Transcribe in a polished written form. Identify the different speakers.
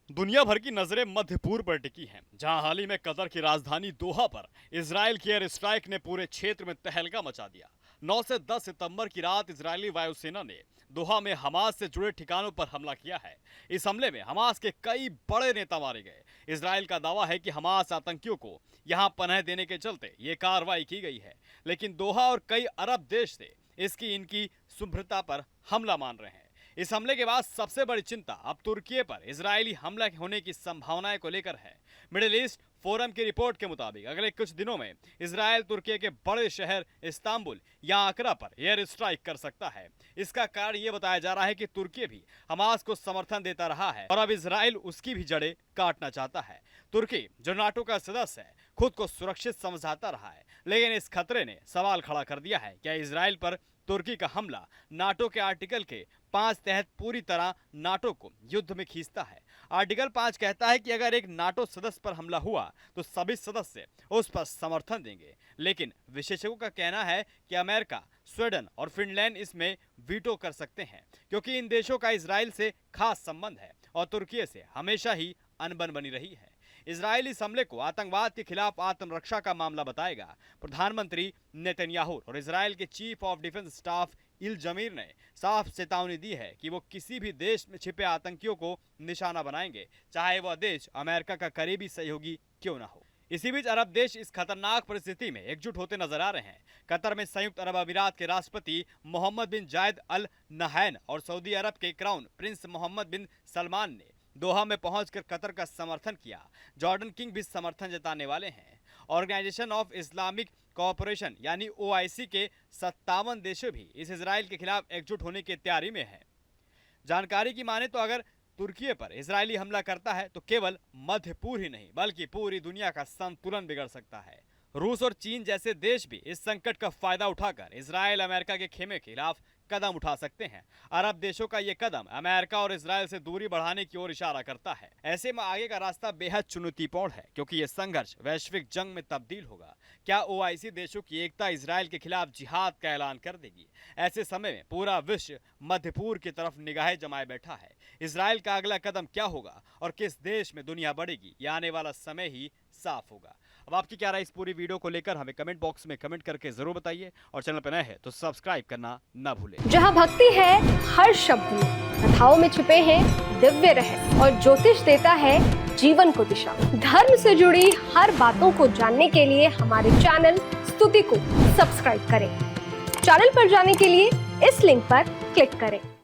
Speaker 1: दुनिया भर की नजरें मध्य पूर्व पर टिकी हैं, जहां हाल ही में कतर की राजधानी दोहा पर इजराइल की एयर स्ट्राइक ने पूरे क्षेत्र में तहलका मचा दिया। 9 से 10 सितंबर की रात इजरायली वायुसेना ने दोहा में हमास से जुड़े ठिकानों पर हमला किया है। इस हमले में हमास के कई बड़े नेता मारे गए। इजराइल का दावा है कि हमास आतंकियों को यहां पनाह देने के चलते ये कार्रवाई की गई है, लेकिन दोहा और कई अरब देश से इनकी शुभ्रता पर हमला मान रहे हैं। इस हमले के बाद सबसे बड़ी चिंता अब तुर्की पर इजरायली हमला होने की संभावनाएं को लेकर है। मिडिल ईस्ट फोरम की रिपोर्ट के मुताबिक अगले कुछ दिनों में इजरायल तुर्की के बड़े शहर इस्तांबुल या आंकरा पर एयर स्ट्राइक कर सकता है। इसका कारण यह बताया जा रहा है कि तुर्की भी हमास को समर्थन देता रहा है और अब इजराइल उसकी भी जड़ें काटना चाहता है। तुर्की, जो नाटो का सदस्य है, खुद को सुरक्षित समझाता रहा है, लेकिन इस खतरे ने सवाल खड़ा कर दिया है, क्या इजराइल पर तुर्की का हमला नाटो के आर्टिकल के 5 तहत पूरी तरह नाटो को युद्ध में खींचता है। आर्टिकल 5 कहता है कि अगर एक नाटो सदस्य पर हमला हुआ तो सभी सदस्य उस पर समर्थन देंगे, लेकिन विशेषज्ञों का कहना है कि अमेरिका, स्वीडन और फिनलैंड इसमें वीटो कर सकते हैं, क्योंकि इन देशों का इजराइल से खास संबंध है और तुर्की से हमेशा ही अनबन बनी रही है। इजराइल इस हमले को आतंकवाद के खिलाफ आत्मरक्षा का मामला बताएगा। प्रधानमंत्री नेतन्याहू और इजराइल के चीफ ऑफ डिफेंस स्टाफ इल जमीर ने साफ चेतावनी दी है कि वो किसी भी देश में छिपे आतंकियों को निशाना बनाएंगे, चाहे वह देश अमेरिका का करीबी सहयोगी क्यों ना हो। इसी बीच अरब देश इस खतरनाक परिस्थिति में एकजुट होते नजर आ रहे हैं। कतर में संयुक्त अरब अमीरात के राष्ट्रपति मोहम्मद बिन जायद अल नहयान और सऊदी अरब के क्राउन प्रिंस मोहम्मद बिन सलमान ने दोहा में पहुंचकर कतर का समर्थन किया। जॉर्डन किंग भी समर्थन जताने वाले हैं। ऑर्गेनाइजेशन ऑफ इस्लामिक कोऑपरेशन यानी OIC के 57 देशों भी इस इजराइल के खिलाफ एकजुट होने की तैयारी में हैं। जानकारी की माने तो अगर तुर्की पर इजरायली हमला करता है तो केवल मध्य पूर्व ही नहीं बल्कि पूरी दुनिया का संतुलन बिगड़ सकता है। रूस और चीन जैसे देश भी इस संकट का फायदा उठाकर इजराइल अमेरिका के खेमे के खिलाफ कदम उठा सकते हैं। अरब देशों का ये कदम अमेरिका और इजराइल से दूरी बढ़ाने की ओर इशारा करता है। ऐसे में आगे का रास्ता बेहद चुनौतीपूर्ण है, क्योंकि ये संघर्ष वैश्विक जंग में तब्दील होगा। क्या OIC देशों की एकता इजराइल के खिलाफ जिहाद का ऐलान कर देगी? ऐसे समय में पूरा विश्व मध्य पूर्व की तरफ निगाहें जमाए बैठा है। इजराइल का अगला कदम क्या होगा और किस देश में दुनिया बढ़ेगी, ये आने वाला समय ही साफ होगा। अब आपकी क्या राय इस पूरी वीडियो को लेकर हमें कमेंट बॉक्स में कमेंट करके जरूर बताइए और चैनल पर नए हैं तो सब्सक्राइब करना ना भूलें।
Speaker 2: जहां भक्ति है हर शब्द में, कथाओं में छिपे हैं दिव्य रहस्य और ज्योतिष देता है जीवन को दिशा। धर्म से जुड़ी हर बातों को जानने के लिए हमारे चैनल स्तुति को सब्सक्राइब करें। चैनल पर जाने के लिए इस लिंक पर क्लिक करें।